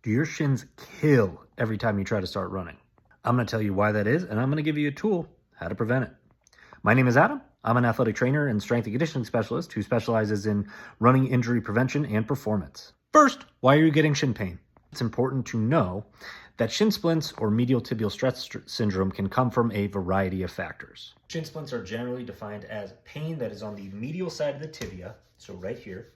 Do your shins kill every time you try to start running? I'm going to tell you why that is, and I'm going to give you a tool how to prevent it. My name is Adam. I'm an athletic trainer and strength and conditioning specialist who specializes in running injury prevention and performance. First, why are you getting shin pain? It's important to know that shin splints or medial tibial stress syndrome can come from a variety of factors. Shin splints are generally defined as pain that is on the medial side of the tibia, so right here,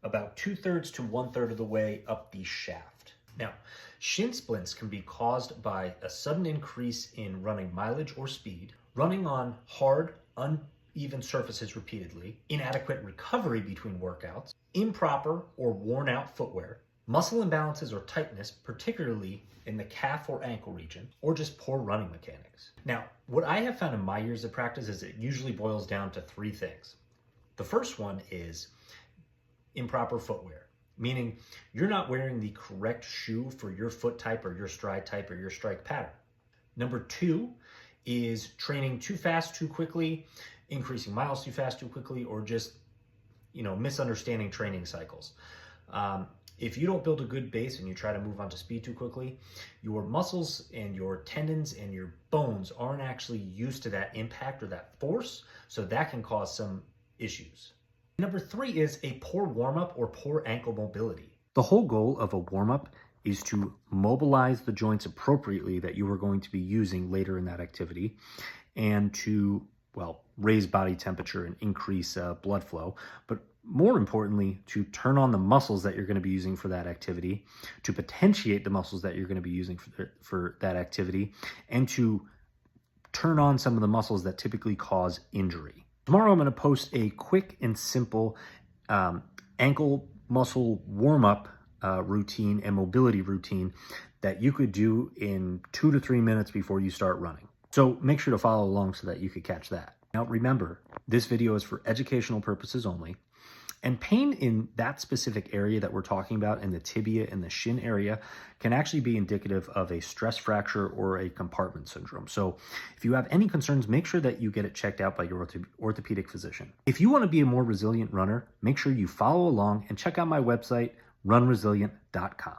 about 2/3 to 1/3 of the way up the shaft. Now, shin splints can be caused by a sudden increase in running mileage or speed, running on hard, uneven surfaces repeatedly, inadequate recovery between workouts, improper or worn out footwear, muscle imbalances or tightness, particularly in the calf or ankle region, or just poor running mechanics. Now, what I have found in my years of practice is it usually boils down to three things. The first one is improper footwear, meaning you're not wearing the correct shoe for your foot type or your stride type or your strike pattern. Number two is training too fast, too quickly, increasing miles too fast, too quickly, or just, misunderstanding training cycles. If you don't build a good base and you try to move on to speed too quickly, your muscles and your tendons and your bones aren't actually used to that impact or that force, so that can cause some issues. Number three is a poor warm-up or poor ankle mobility. The whole goal of a warm-up is to mobilize the joints appropriately that you are going to be using later in that activity and to, raise body temperature and increase blood flow, but more importantly, to turn on the muscles that you're going to be using for that activity, to potentiate the muscles that you're going to be using for that activity, and to turn on some of the muscles that typically cause injury. Tomorrow I'm going to post a quick and simple ankle muscle warm-up routine and mobility routine that you could do in 2 to 3 minutes before you start running. So make sure to follow along so that you could catch that. Now remember, this video is for educational purposes only, and pain in that specific area that we're talking about, in the tibia and the shin area, can actually be indicative of a stress fracture or a compartment syndrome. So if you have any concerns, make sure that you get it checked out by your orthopedic physician. If you want to be a more resilient runner, make sure you follow along and check out my website, runresilient.com.